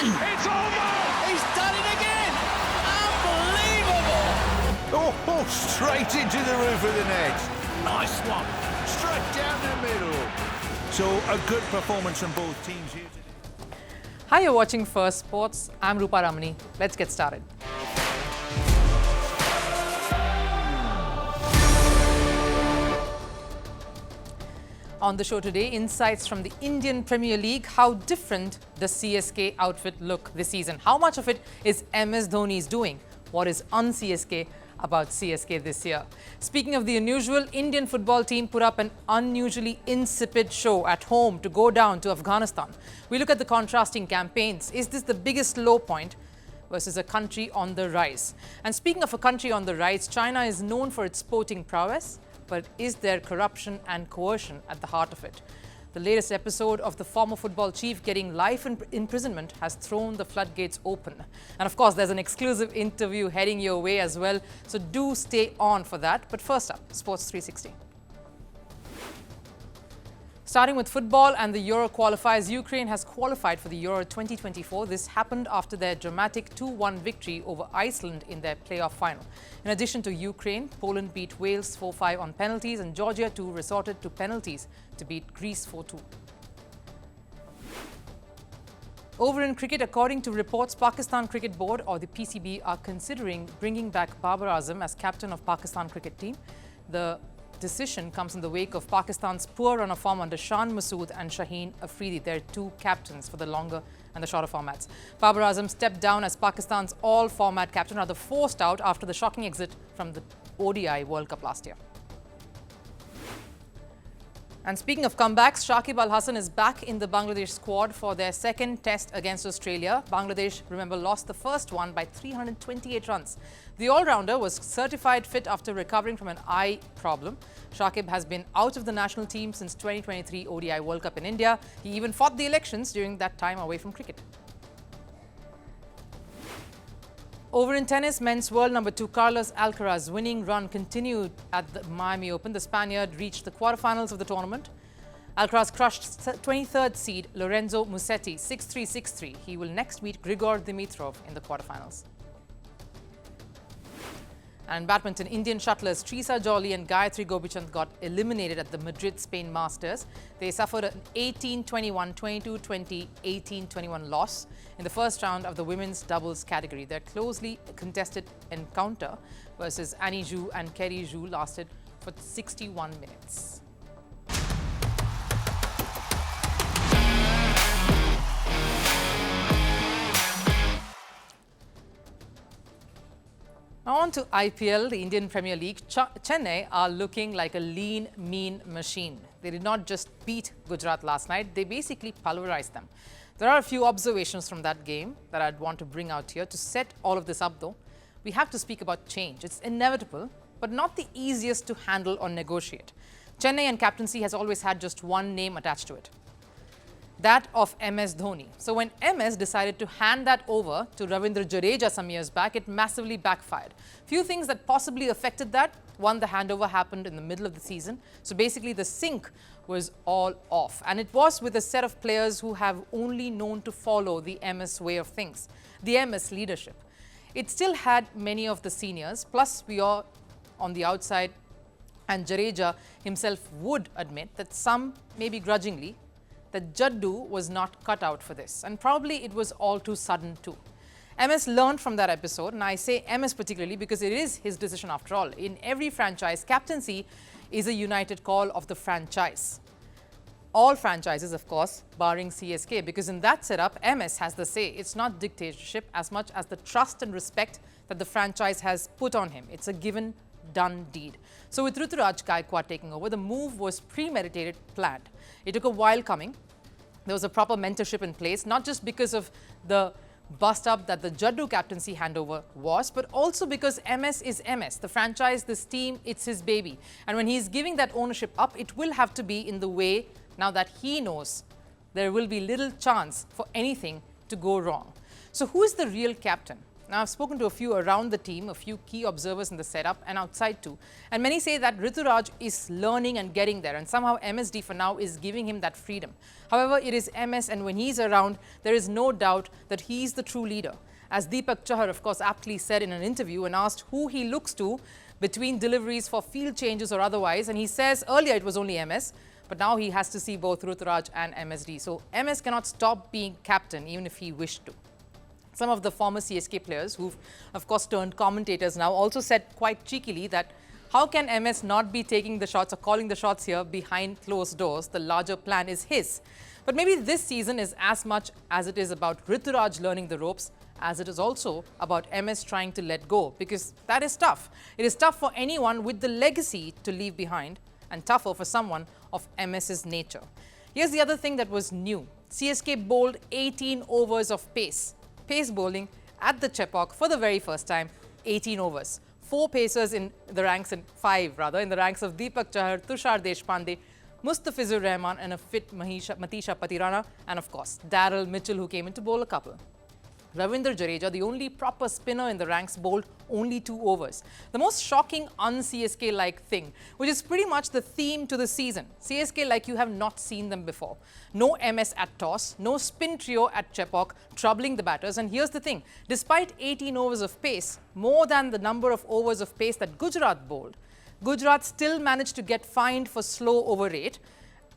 It's almost! He's done it again! Unbelievable! Oh, straight into the roof of the net. Nice one. Straight down the middle. So a good performance from both teams here today. Hi, you're watching Firstpost. I'm Rupha Ramani. Let's get started. On the show today, insights from the Indian Premier League. How different does CSK outfit look this season? How much of it is MS Dhoni's doing? What is un-CSK about CSK this year? Speaking of the unusual, Indian football team put up an unusually insipid show at home to go down to Afghanistan. We look at the contrasting campaigns. Is this the biggest low point versus a country on the rise? And speaking of a country on the rise, China is known for its sporting prowess. But is there corruption and coercion at the heart of it? The latest episode of the former football chief getting life imprisonment has thrown the floodgates open. And of course, there's an exclusive interview heading your way as well. So do stay on for that. But first up, Sports 360. Starting with football and the Euro qualifiers, Ukraine has qualified for the Euro 2024. This happened after their dramatic 2-1 victory over Iceland in their playoff final. In addition to Ukraine, Poland beat Wales 4-5 on penalties, and Georgia too resorted to penalties to beat Greece 4-2. Over in cricket, according to reports, Pakistan Cricket Board or the PCB are considering bringing back Babar Azam as captain of Pakistan cricket team. The decision comes in the wake of Pakistan's poor run of form under Shan Masood and Shaheen Afridi, their two captains for the longer and the shorter formats. Babar Azam stepped down as Pakistan's all-format captain, rather forced out after the shocking exit from the ODI World Cup last year. And speaking of comebacks, Shakib Al Hasan is back in the Bangladesh squad for their second test against Australia. Bangladesh, remember, lost the first one by 328 runs. The all-rounder was certified fit after recovering from an eye problem. Shakib has been out of the national team since 2023 ODI World Cup in India. He even fought the elections during that time away from cricket. Over in tennis, men's world number 2 Carlos Alcaraz's winning run continued at the Miami Open. The Spaniard reached the quarterfinals of the tournament. Alcaraz crushed 23rd seed Lorenzo Musetti 6-3, 6-3. He will next meet Grigor Dimitrov in the quarterfinals. And badminton, Indian shuttlers Trisa Jolly and Gayatri Gopichand got eliminated at the Madrid, Spain Masters. They suffered an 18-21, 22-20, 18-21 loss in the first round of the women's doubles category. Their closely contested encounter versus Annie Zhu and Kerry Zhu lasted for 61 minutes. Now on to IPL, the Indian Premier League. Chennai are looking like a lean, mean machine. They did not just beat Gujarat last night, they basically pulverized them. There are a few observations from that game that I'd want to bring out here. To set all of this up though, we have to speak about change. It's inevitable, but not the easiest to handle or negotiate. Chennai and captaincy has always had just one name attached to it. That of MS Dhoni. So when MS decided to hand that over to Ravindra Jadeja some years back, it massively backfired. Few things that possibly affected that. One, the handover happened in the middle of the season. So basically the sync was all off. And it was with a set of players who have only known to follow the MS way of things, the MS leadership. It still had many of the seniors, plus we are on the outside, and Jadeja himself would admit that some, maybe grudgingly, that Jaddu was not cut out for this, and probably it was all too sudden too. MS learned from that episode, and I say MS particularly because it is his decision after all. In every franchise, captaincy is a united call of the franchise. All franchises, of course, barring CSK, because in that setup, MS has the say. It's not dictatorship as much as the trust and respect that the franchise has put on him. It's a given, done deed. So with Ruturaj Gaikwad taking over, the move was premeditated, planned. It took a while coming. There was a proper mentorship in place, not just because of the bust-up that the Jaddu captaincy handover was, but also because MS is MS. The franchise, this team, it's his baby. And when he's giving that ownership up, it will have to be in the way now that he knows there will be little chance for anything to go wrong. So who is the real captain? Now, I've spoken to a few around the team, a few key observers in the setup and outside too. And many say that Rituraj is learning and getting there, and somehow MSD for now is giving him that freedom. However, it is MS, and when he's around, there is no doubt that he's the true leader. As Deepak Chahar, of course, aptly said in an interview and asked who he looks to between deliveries for field changes or otherwise, and he says earlier it was only MS, but now he has to see both Rituraj and MSD. So MS cannot stop being captain even if he wished to. Some of the former CSK players who've, of course, turned commentators now also said quite cheekily that how can MS not be taking the shots or calling the shots here behind closed doors? The larger plan is his. But maybe this season is as much as it is about Rituraj learning the ropes as it is also about MS trying to let go, because that is tough. It is tough for anyone with the legacy to leave behind and tougher for someone of MS's nature. Here's the other thing that was new. CSK bowled 18 overs of pace. Pace bowling at the Chepauk for the very first time, 18 overs. 4 pacers in the ranks, in the ranks of Deepak Chahar, Tushar Deshpande, Mustafizur Rahman and a fit Matisha Patirana, and of course, Daryl Mitchell, who came in to bowl a couple. Ravindra Jadeja, the only proper spinner in the ranks, bowled only 2 overs. The most shocking un-CSK-like thing, which is pretty much the theme to the season. CSK like you have not seen them before. No MS at toss, no spin trio at Chepauk, troubling the batters. And here's the thing, despite 18 overs of pace, more than the number of overs of pace that Gujarat bowled, Gujarat still managed to get fined for slow over rate.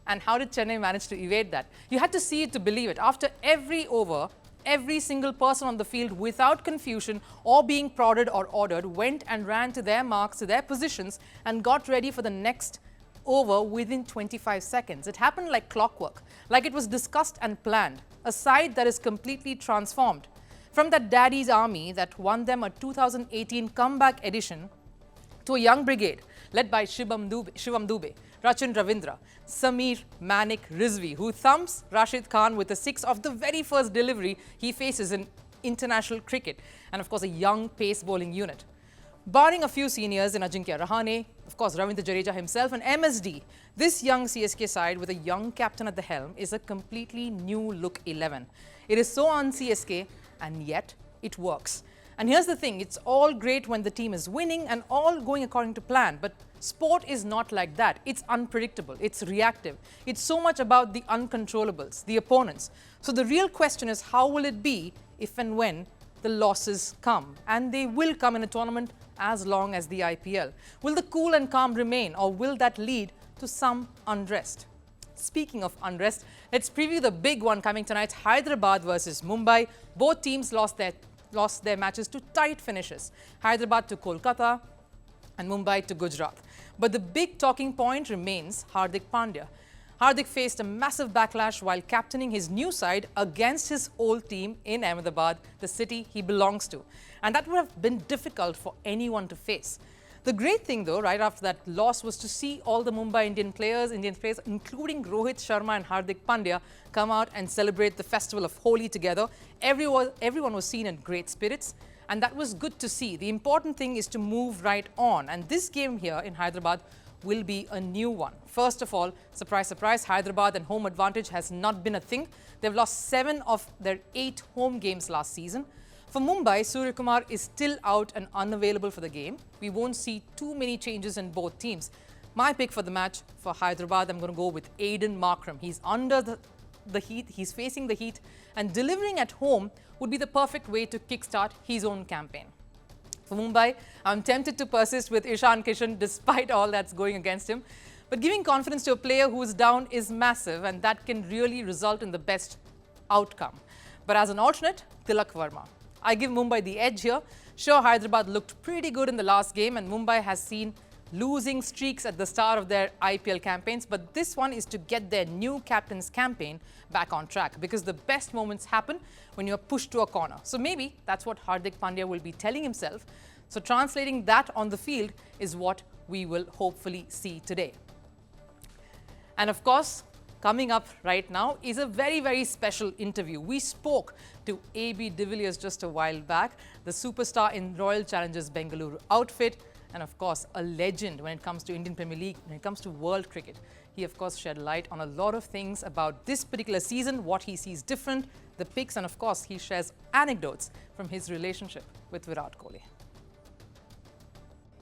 And how did Chennai manage to evade that? You had to see it to believe it. After every over, every single person on the field, without confusion or being prodded or ordered, went and ran to their marks, to their positions, and got ready for the next over within 25 seconds. It happened like clockwork, like it was discussed and planned. A side that is completely transformed. From that daddy's army that won them a 2018 comeback edition to a young brigade led by Shivam Dubey, Rachin Ravindra, Samir Manik Rizvi, who thumps Rashid Khan with a 6 of the very first delivery he faces in international cricket, and of course a young pace bowling unit. Barring a few seniors in Ajinkya Rahane, of course Ravindra Jadeja himself and MSD, this young CSK side with a young captain at the helm is a completely new look 11. It is so un-CSK and yet it works. And here's the thing, it's all great when the team is winning and all going according to plan, but sport is not like that. It's unpredictable, it's reactive. It's so much about the uncontrollables, the opponents. So the real question is, how will it be if and when the losses come? And they will come in a tournament as long as the IPL. Will the cool and calm remain, or will that lead to some unrest? Speaking of unrest, let's preview the big one coming tonight, Hyderabad versus Mumbai. Both teams lost their matches to tight finishes. Hyderabad to Kolkata and Mumbai to Gujarat. But the big talking point remains Hardik Pandya. Hardik faced a massive backlash while captaining his new side against his old team in Ahmedabad, the city he belongs to. And that would have been difficult for anyone to face. The great thing, though, right after that loss was to see all the Mumbai Indian players, including Rohit Sharma and Hardik Pandya, come out and celebrate the festival of Holi together. Everyone was seen in great spirits, and that was good to see. The important thing is to move right on, and this game here in Hyderabad will be a new one. First of all, surprise, surprise, Hyderabad and home advantage has not been a thing. They've lost 7 of their 8 home games last season. For Mumbai, Surya Kumar is still out and unavailable for the game. We won't see too many changes in both teams. My pick for the match for Hyderabad, I'm going to go with Aiden Markram. He's under the heat, he's facing the heat, and delivering at home would be the perfect way to kickstart his own campaign. For Mumbai, I'm tempted to persist with Ishan Kishan despite all that's going against him. But giving confidence to a player who is down is massive, and that can really result in the best outcome. But as an alternate, Tilak Verma. I give Mumbai the edge here. Sure, Hyderabad looked pretty good in the last game, and Mumbai has seen losing streaks at the start of their IPL campaigns, but this one is to get their new captain's campaign back on track, because the best moments happen when you're pushed to a corner. So maybe that's what Hardik Pandya will be telling himself. So translating that on the field is what we will hopefully see today. And of course, coming up right now is a very, very special interview. We spoke to AB de Villiers just a while back, the superstar in Royal Challengers Bengaluru outfit, and of course, a legend when it comes to Indian Premier League, when it comes to world cricket. He, of course, shed light on a lot of things about this particular season, what he sees different, the picks, and of course, he shares anecdotes from his relationship with Virat Kohli.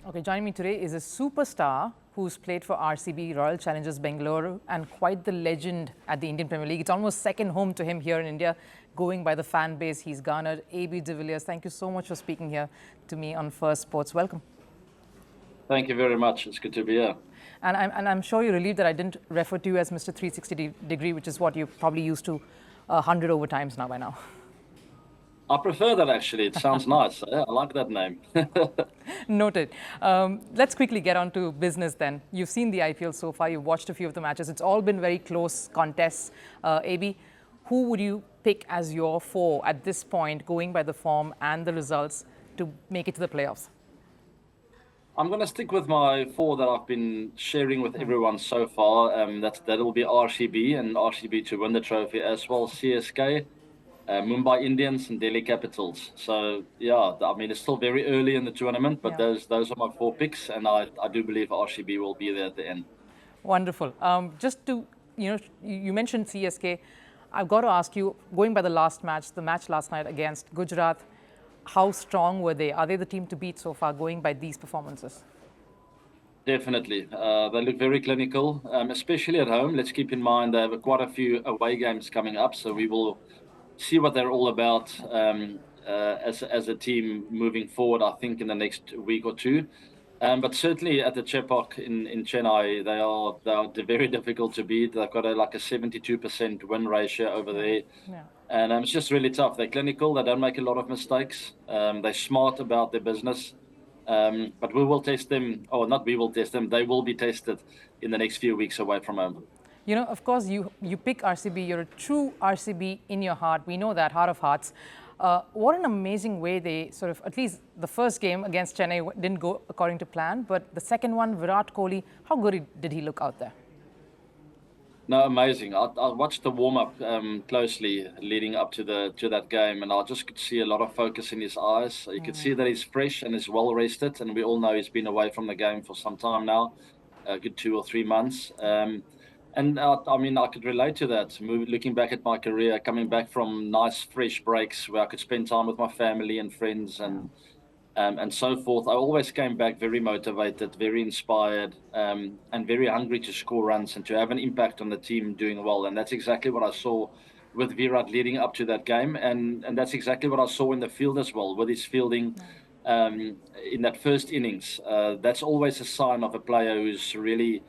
Okay, joining me today is a superstar who's played for RCB, Royal Challengers Bengaluru, and quite the legend at the Indian Premier League. It's almost second home to him here in India, going by the fan base he's garnered. AB de Villiers, thank you so much for speaking here to me on Firstpost. Welcome. Thank you very much. It's good to be here. And I'm sure you're relieved that I didn't refer to you as Mr. 360-degree, which is what you're probably used to 100 over times now by now. I prefer that, actually. It sounds nice. Yeah, I like that name. Noted. Let's quickly get on to business then. You've seen the IPL so far. You've watched a few of the matches. It's all been very close contests. AB, who would you pick as your four at this point, going by the form and the results, to make it to the playoffs? I'm going to stick with my four that I've been sharing with everyone so far. That will be RCB and RCB to win the trophy as well, CSK, Mumbai Indians and Delhi Capitals. So, yeah, I mean, it's still very early in the tournament, but those are my four picks, and I do believe RCB will be there at the end. Wonderful. Just to, you mentioned CSK. I've got to ask you, going by the last match, the match last night against Gujarat, how strong were they? Are they the team to beat so far, going by these performances? Definitely. They look very clinical, especially at home. Let's keep in mind they have quite a few away games coming up, so we will see what they're all about as a team moving forward, I think, in the next week or two. But certainly at the Chepauk in Chennai, they are very difficult to beat. They've got a 72% win ratio over there. Yeah. And it's just really tough. They're clinical. They don't make a lot of mistakes. They're smart about their business. But we will test them, or not we will test them, they will be tested in the next few weeks away from home. Of course, you pick RCB. You're a true RCB in your heart. We know that, heart of hearts. What an amazing way they sort of, at least the first game against Chennai didn't go according to plan, but the second one, Virat Kohli, how good did he look out there? No, amazing. I watched the warm-up closely leading up to that game, and I just could see a lot of focus in his eyes. You could see that he's fresh and is well-rested, and we all know he's been away from the game for some time now, a good 2 or 3 months. And I mean, I could relate to that. Looking back at my career, coming back from nice, fresh breaks where I could spend time with my family and friends and so forth, I always came back very motivated, very inspired, and very hungry to score runs and to have an impact on the team doing well. And that's exactly what I saw with Virat leading up to that game. And that's exactly what I saw in the field as well, with his fielding in that first innings. That's always a sign of a player who's really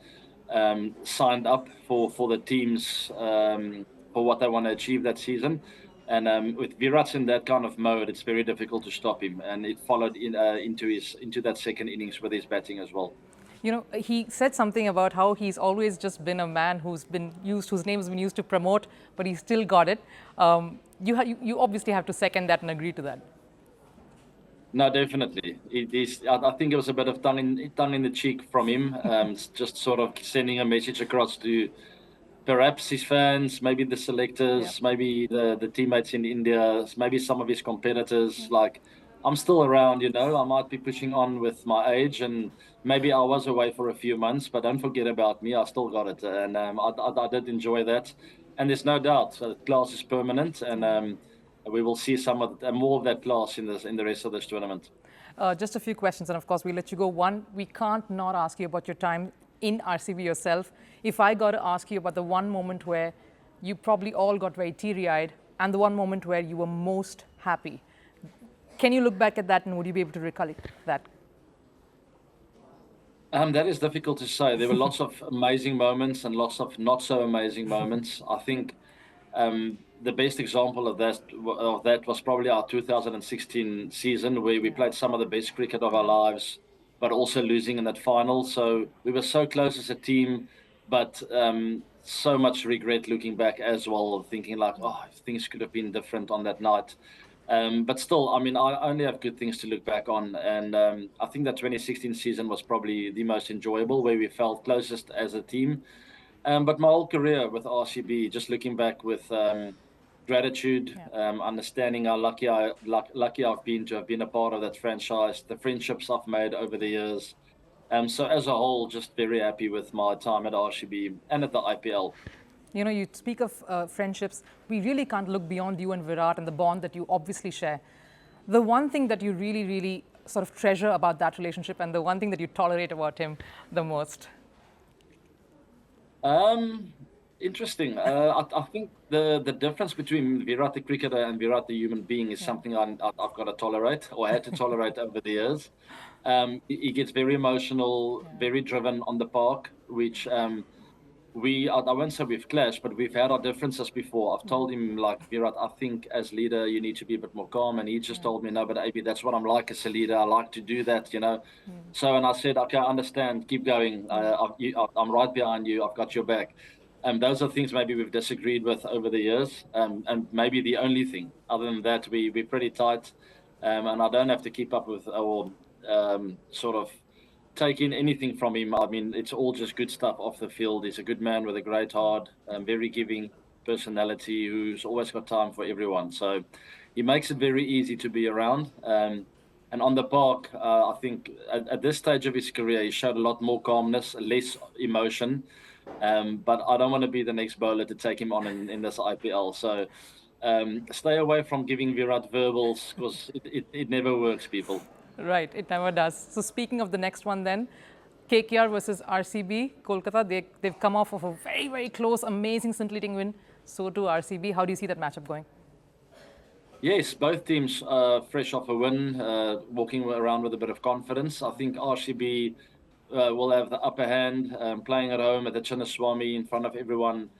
signed up for the teams for what they want to achieve that season. And with Virat in that kind of mode, it's very difficult to stop him. And it followed into that second innings with his batting as well. He said something about how he's always just been a man whose name has been used to promote, but he still got it. You obviously have to second that and agree to that. No, definitely. I think it was a bit of tongue in the cheek from him, just sort of sending a message across to perhaps his fans, maybe the selectors, maybe the teammates in India, maybe some of his competitors. Like, I'm still around, I might be pushing on with my age, and maybe I was away for a few months, but don't forget about me. I still got it, and I did enjoy that. And there's no doubt, class is permanent, and we will see more of that class in the rest of this tournament. Just a few questions, and of course we'll let you go. One, we can't not ask you about your time in RCB yourself. If I got to ask you about the one moment where you probably all got very teary-eyed and the one moment where you were most happy, can you look back at that and would you be able to recollect that? That is difficult to say. There were lots of amazing moments and lots of not so amazing moments. I think the best example of that was probably our 2016 season, where we played some of the best cricket of our lives, but also losing in that final. So we were so close as a team, but so much regret looking back as well, thinking like, things could have been different on that night. But still, I mean, I only have good things to look back on. And I think that 2016 season was probably the most enjoyable, where we felt closest as a team. But my whole career with RCB, just looking back with gratitude, understanding how lucky I've been to have been a part of that franchise, the friendships I've made over the years, So as a whole, just very happy with my time at RCB and at the IPL. You know, you speak of friendships. We really can't look beyond you and Virat and the bond that you obviously share. The one thing that you really, really sort of treasure about that relationship and the one thing that you tolerate about him the most? Interesting. I think the difference between Virat the cricketer and Virat the human being is something I've got to tolerate or had to tolerate over the years. He gets very emotional, very driven on the park, which I won't say we've clashed, but we've had our differences before. I've told him, like, Virat, I think as leader, you need to be a bit more calm. And he just told me, no, but AB, that's what I'm like as a leader. I like to do that, you know. So, and I said, okay, I understand. Keep going. I'm right behind you. I've got your back. Those are things maybe we've disagreed with over the years. And maybe the only thing. Other than that, we're pretty tight. And I don't have to keep up with or sort of take in anything from him. I mean, it's all just good stuff off the field. He's a good man with a great heart, very giving personality who's always got time for everyone. So he makes it very easy to be around. And on the park, I think at this stage of his career, he showed a lot more calmness, less emotion. But I don't want to be the next bowler to take him on in this IPL. So stay away from giving Virat verbals because it never works, people. Right, it never does. So speaking of the next one then, KKR versus RCB, Kolkata, they've come off of a very, very close, amazing, scintillating win. So too RCB. How do you see that matchup going? Yes, both teams fresh off a win, walking around with a bit of confidence. I think RCB will have the upper hand, playing at home at the Chinnaswamy in front of everyone.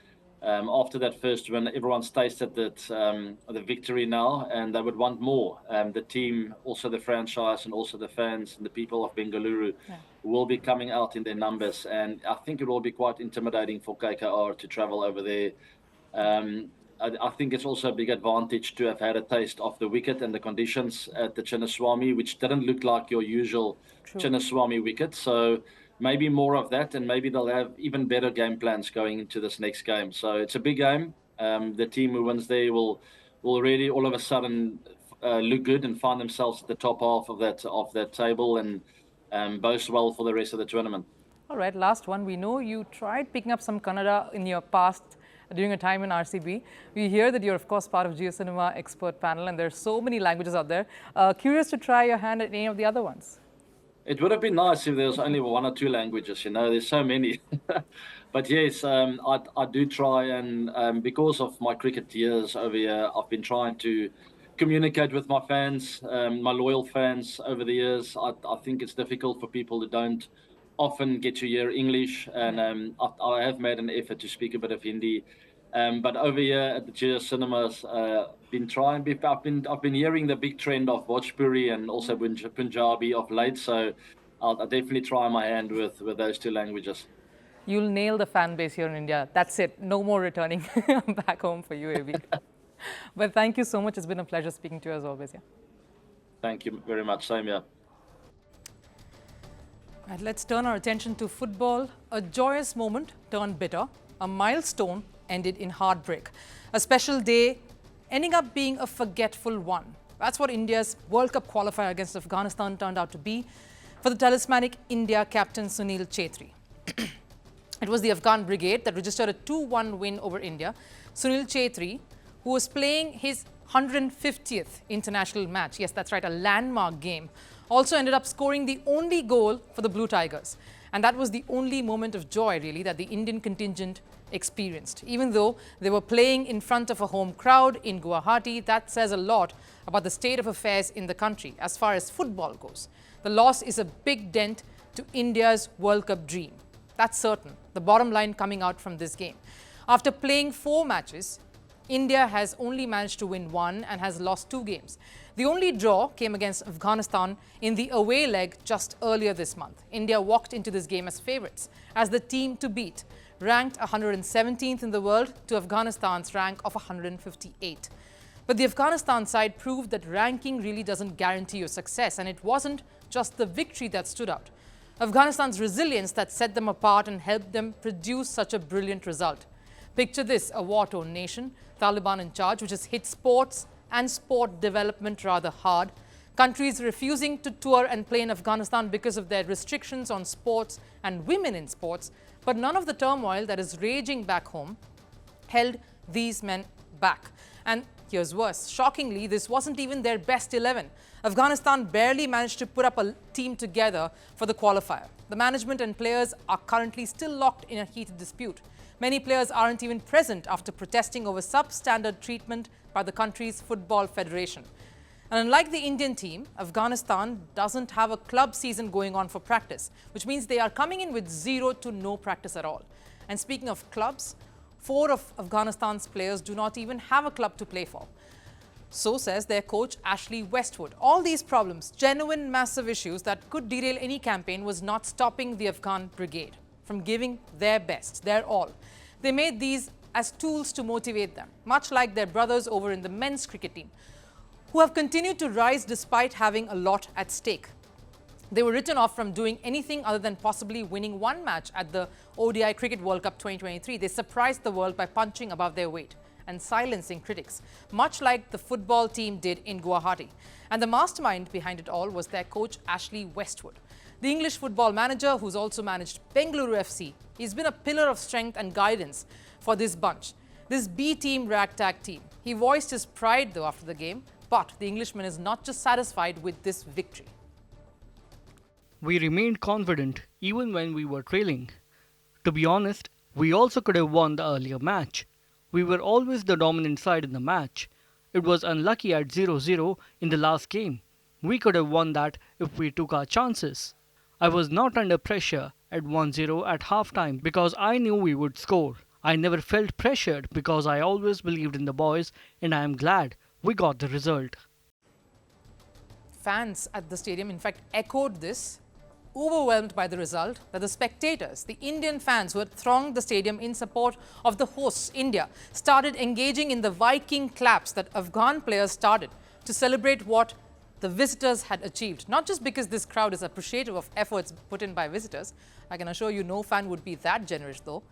After that first win, everyone's tasted that the victory now, and they would want more. The team, also the franchise, and also the fans and the people of Bengaluru will be coming out in their numbers, and I think it will be quite intimidating for KKR to travel over there. I think it's also a big advantage to have had a taste of the wicket and the conditions at the Chinnaswamy, which didn't look like your usual Chinnaswamy wicket. So maybe more of that, and maybe they'll have even better game plans going into this next game. So it's a big game. The team who wins there will really all of a sudden look good and find themselves at the top half of that table and boast well for the rest of the tournament. All right, last one. We know you tried picking up some Kannada in your past during a time in RCB. We hear that you're, of course, part of JioCinema expert panel, and there's so many languages out there. Curious to try your hand at any of the other ones. It would have been nice if there was only one or two languages, you know, there's so many. But yes, I do try, and because of my cricket years over here, I've been trying to communicate with my fans, my loyal fans over the years. I think it's difficult for people who don't often get to hear English, and I have made an effort to speak a bit of Hindi. But over here at the JioCinemas, I've been hearing the big trend of Bhojpuri and also Punjabi of late. So I'll definitely try my hand with those two languages. You'll nail the fan base here in India. That's it. No more returning back home for you, AB. But thank you so much. It's been a pleasure speaking to you as always. Yeah. Thank you very much. Same here. Right, let's turn our attention to football. A joyous moment turned bitter. A milestone ended in heartbreak. A special day ending up being a forgetful one. That's what India's World Cup qualifier against Afghanistan turned out to be for the talismanic India captain Sunil Chhetri. It was the Afghan brigade that registered a 2-1 win over India. Sunil Chhetri, who was playing his 150th international match, yes, that's right, a landmark game, also ended up scoring the only goal for the Blue Tigers. And that was the only moment of joy, really, that the Indian contingent experienced. Even though they were playing in front of a home crowd in Guwahati, that says a lot about the state of affairs in the country as far as football goes. The loss is a big dent to India's World Cup dream. That's certain. The bottom line coming out from this game. After playing 4 matches, India has only managed to win 1 and has lost 2 games. The only draw came against Afghanistan in the away leg just earlier this month. India walked into this game as favourites, as the team to beat, ranked 117th in the world to Afghanistan's rank of 158. But the Afghanistan side proved that ranking really doesn't guarantee your success, and it wasn't just the victory that stood out. Afghanistan's resilience that set them apart and helped them produce such a brilliant result. Picture this, a war-torn nation, Taliban in charge, which has hit sports and sport development rather hard. Countries refusing to tour and play in Afghanistan because of their restrictions on sports and women in sports, but none of the turmoil that is raging back home held these men back. And here's worse. Shockingly, this wasn't even their best 11. Afghanistan barely managed to put up a team together for the qualifier. The management and players are currently still locked in a heated dispute. Many players aren't even present after protesting over substandard treatment by the country's football federation. And unlike the Indian team, Afghanistan doesn't have a club season going on for practice, which means they are coming in with 0 to no practice at all. And speaking of clubs, 4 of Afghanistan's players do not even have a club to play for. So says their coach Ashley Westwood. All these problems, genuine massive issues that could derail any campaign, was not stopping the Afghan brigade from giving their best, their all. They made these as tools to motivate them, much like their brothers over in the men's cricket team, who have continued to rise despite having a lot at stake. They were written off from doing anything other than possibly winning one match at the ODI Cricket World Cup 2023. They surprised the world by punching above their weight and silencing critics, much like the football team did in Guwahati. And the mastermind behind it all was their coach Ashley Westwood, the English football manager who's also managed Bengaluru FC. He's been a pillar of strength and guidance for this bunch, this B-team ragtag team. He voiced his pride though after the game, but the Englishman is not just satisfied with this victory. We remained confident even when we were trailing. To be honest, we also could have won the earlier match. We were always the dominant side in the match. It was unlucky at 0-0 in the last game. We could have won that if we took our chances. I was not under pressure at 1-0 at halftime because I knew we would score. I never felt pressured because I always believed in the boys, and I am glad we got the result. Fans at the stadium, in fact, echoed this, overwhelmed by the result, that the spectators, the Indian fans who had thronged the stadium in support of the hosts, India, started engaging in the Viking claps that Afghan players started to celebrate what the visitors had achieved. Not just because this crowd is appreciative of efforts put in by visitors. I can assure you no fan would be that generous though.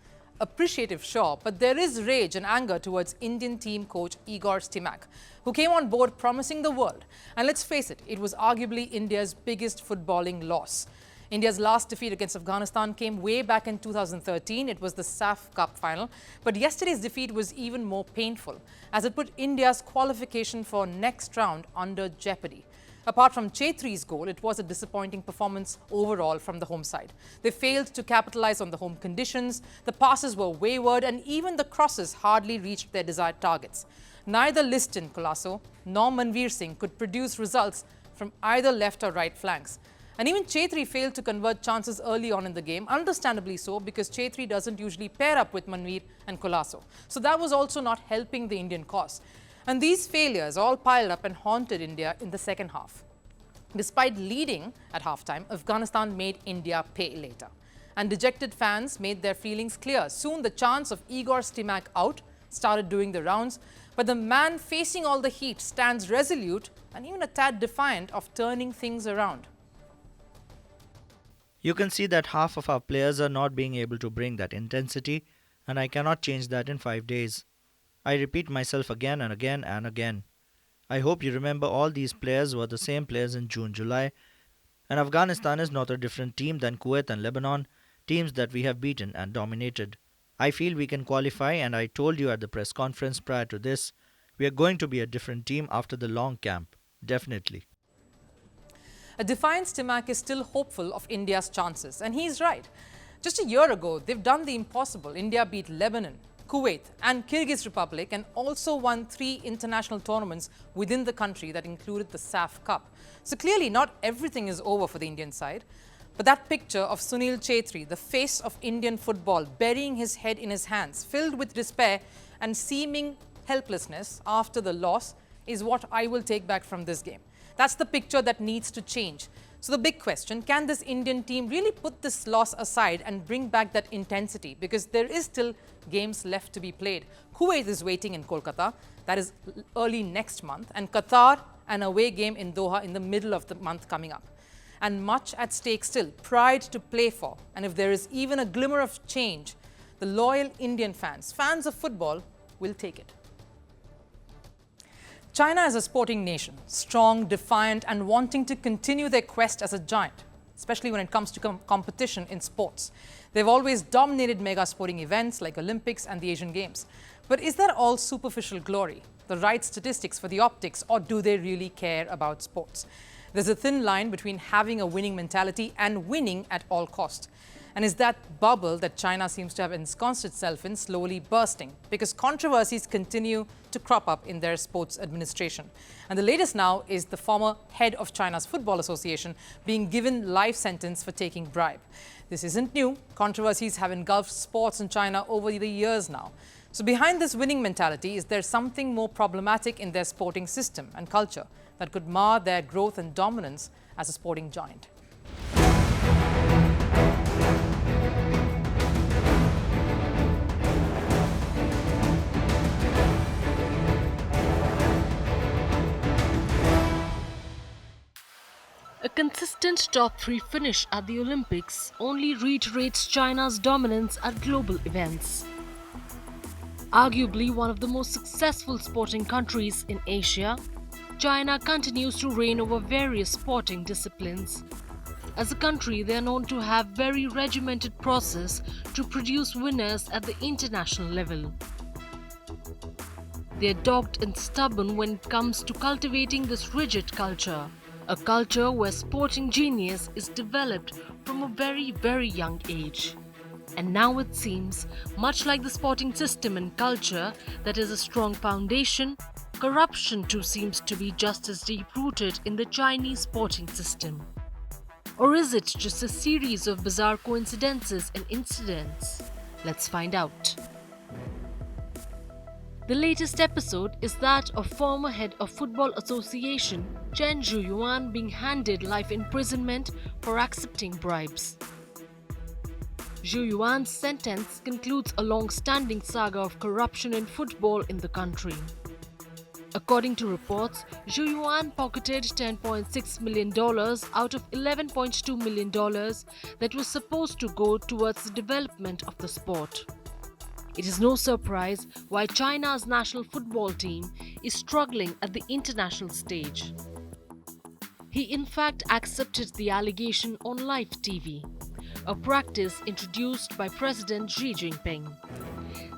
Appreciative, sure, but there is rage and anger towards Indian team coach Igor Stimac, who came on board promising the world. And let's face it, it was arguably India's biggest footballing loss. India's last defeat against Afghanistan came way back in 2013. It was the SAF Cup final. But yesterday's defeat was even more painful, as it put India's qualification for next round under jeopardy. Apart from Chhetri's goal, it was a disappointing performance overall from the home side. They failed to capitalize on the home conditions, the passes were wayward, and even the crosses hardly reached their desired targets. Neither Liston Colasso nor Manveer Singh could produce results from either left or right flanks. And even Chhetri failed to convert chances early on in the game, understandably so, because Chhetri doesn't usually pair up with Manveer and Colasso. So that was also not helping the Indian cause. And these failures all piled up and haunted India in the second half. Despite leading at halftime, Afghanistan made India pay later. And dejected fans made their feelings clear. Soon the chants of Igor Stimac out started doing the rounds. But the man facing all the heat stands resolute and even a tad defiant of turning things around. You can see that half of our players are not being able to bring that intensity, and I cannot change that in 5 days. I repeat myself again and again and again. I hope you remember all these players were the same players in June, July, and Afghanistan is not a different team than Kuwait and Lebanon, teams that we have beaten and dominated. I feel we can qualify, and I told you at the press conference prior to this, we are going to be a different team after the long camp. Definitely. A defiant Stimac is still hopeful of India's chances, and he's right. Just a year ago, they've done the impossible. India beat Lebanon, Kuwait and Kyrgyz Republic and also won 3 international tournaments within the country that included the SAF Cup. So clearly not everything is over for the Indian side. But that picture of Sunil Chhetri, the face of Indian football, burying his head in his hands, filled with despair and seeming helplessness after the loss, is what I will take back from this game. That's the picture that needs to change. So the big question, can this Indian team really put this loss aside and bring back that intensity? Because there is still games left to be played. Kuwait is waiting in Kolkata, that is early next month, and Qatar, an away game in Doha in the middle of the month coming up. And much at stake still, pride to play for. And if there is even a glimmer of change, the loyal Indian fans of football, will take it. China is a sporting nation, strong, defiant, and wanting to continue their quest as a giant, especially when it comes to competition in sports. They've always dominated mega sporting events like Olympics and the Asian Games. But is that all superficial glory, the right statistics for the optics, or do they really care about sports? There's a thin line between having a winning mentality and winning at all cost. And is that bubble that China seems to have ensconced itself in slowly bursting? Because controversies continue to crop up in their sports administration. And the latest now is the former head of China's Football Association being given life sentence for taking bribe. This isn't new. Controversies have engulfed sports in China over the years now. So behind this winning mentality, is there something more problematic in their sporting system and culture that could mar their growth and dominance as a sporting giant? A consistent top 3 finish at the Olympics only reiterates China's dominance at global events. Arguably one of the most successful sporting countries in Asia, China continues to reign over various sporting disciplines. As a country, they are known to have very regimented process to produce winners at the international level. They are dogged and stubborn when it comes to cultivating this rigid culture. A culture where sporting genius is developed from a very, very young age. And now it seems, much like the sporting system and culture that is a strong foundation, corruption too seems to be just as deep-rooted in the Chinese sporting system. Or is it just a series of bizarre coincidences and incidents? Let's find out. The latest episode is that of former head of Football Association Chen Zhuyuan being handed life imprisonment for accepting bribes. Zhuyuan's sentence concludes a long-standing saga of corruption in football in the country. According to reports, Zhuyuan pocketed $10.6 million out of $11.2 million that was supposed to go towards the development of the sport. It is no surprise why China's national football team is struggling at the international stage. He in fact accepted the allegation on live TV, a practice introduced by President Xi Jinping.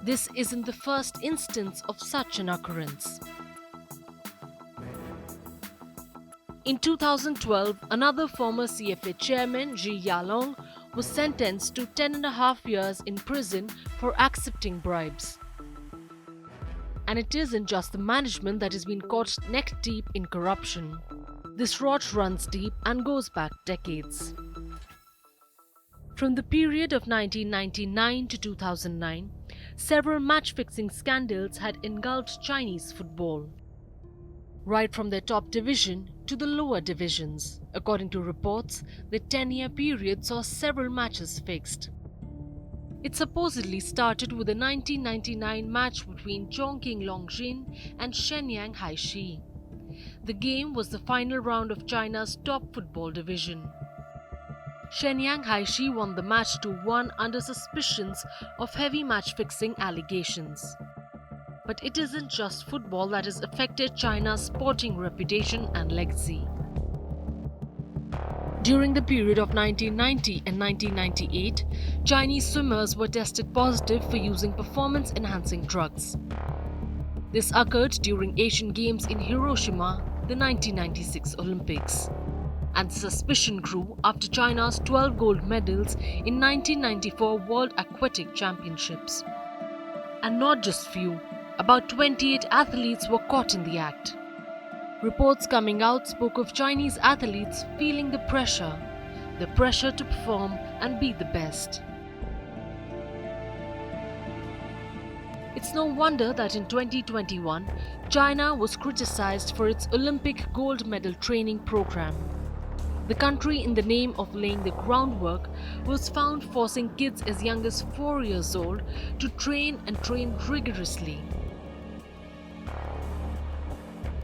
This isn't the first instance of such an occurrence. In 2012, another former CFA chairman, Ji Yalong, was sentenced to 10.5 years in prison for accepting bribes. And it isn't just the management that has been caught neck deep in corruption. This rot runs deep and goes back decades. From the period of 1999 to 2009, several match-fixing scandals had engulfed Chinese football. Right from their top division to the lower divisions. According to reports, the 10-year period saw several matches fixed. It supposedly started with a 1999 match between Chongqing Longjin and Shenyang Haishi. The game was the final round of China's top football division. Shenyang Haishi won the match 2-1 under suspicions of heavy match-fixing allegations. But it isn't just football that has affected China's sporting reputation and legacy. During the period of 1990 and 1998, Chinese swimmers were tested positive for using performance-enhancing drugs. This occurred during Asian Games in Hiroshima, the 1996 Olympics. And the suspicion grew after China's 12 gold medals in 1994 World Aquatic Championships. And not just few. About 28 athletes were caught in the act. Reports coming out spoke of Chinese athletes feeling the pressure to perform and be the best. It's no wonder that in 2021, China was criticized for its Olympic gold medal training program. The country, in the name of laying the groundwork, was found forcing kids as young as 4 years old to train rigorously.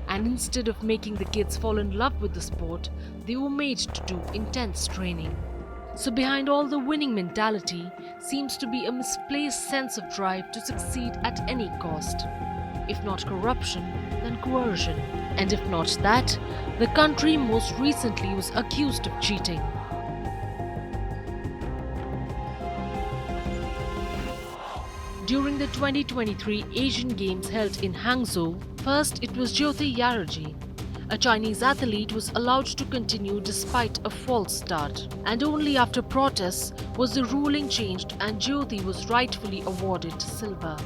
And instead of making the kids fall in love with the sport, they were made to do intense training. So behind all the winning mentality seems to be a misplaced sense of drive to succeed at any cost. if not corruption, then coercion. And if not that, the country most recently was accused of cheating. During the 2023 Asian Games held in Hangzhou, first it was Jyoti Yaraji. A Chinese athlete was allowed to continue despite a false start. And only after protests was the ruling changed and Jyoti was rightfully awarded silver.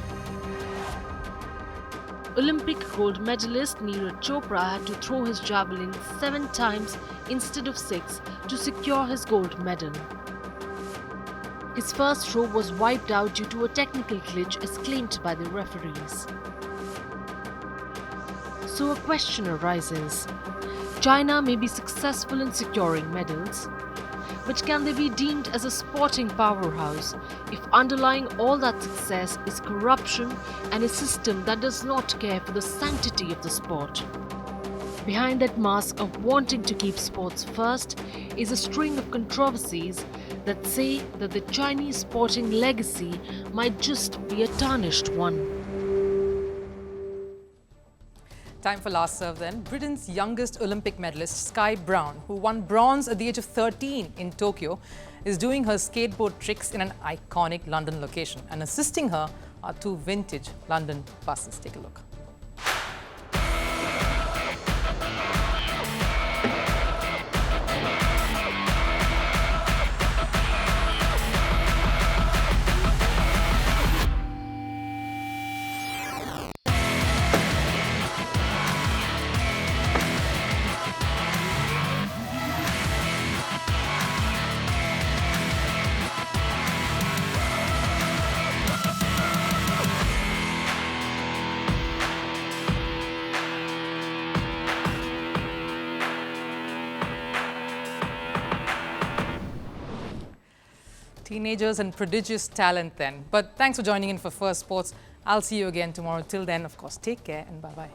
Olympic gold medalist Neeraj Chopra had to throw his javelin 7 times instead of 6 to secure his gold medal. His first throw was wiped out due to a technical glitch as claimed by the referees. So a question arises. China may be successful in securing medals, but can they be deemed as a sporting powerhouse if underlying all that success is corruption and a system that does not care for the sanctity of the sport? Behind that mask of wanting to keep sports first is a string of controversies that say that the Chinese sporting legacy might just be a tarnished one. Time for last serve then. Britain's youngest Olympic medalist, Sky Brown, who won bronze at the age of 13 in Tokyo, is doing her skateboard tricks in an iconic London location. And assisting her are 2 vintage London buses. Take a look. Teenagers and prodigious talent then. But thanks for joining in for First Sports. I'll see you again tomorrow. Till then, of course, take care and bye-bye.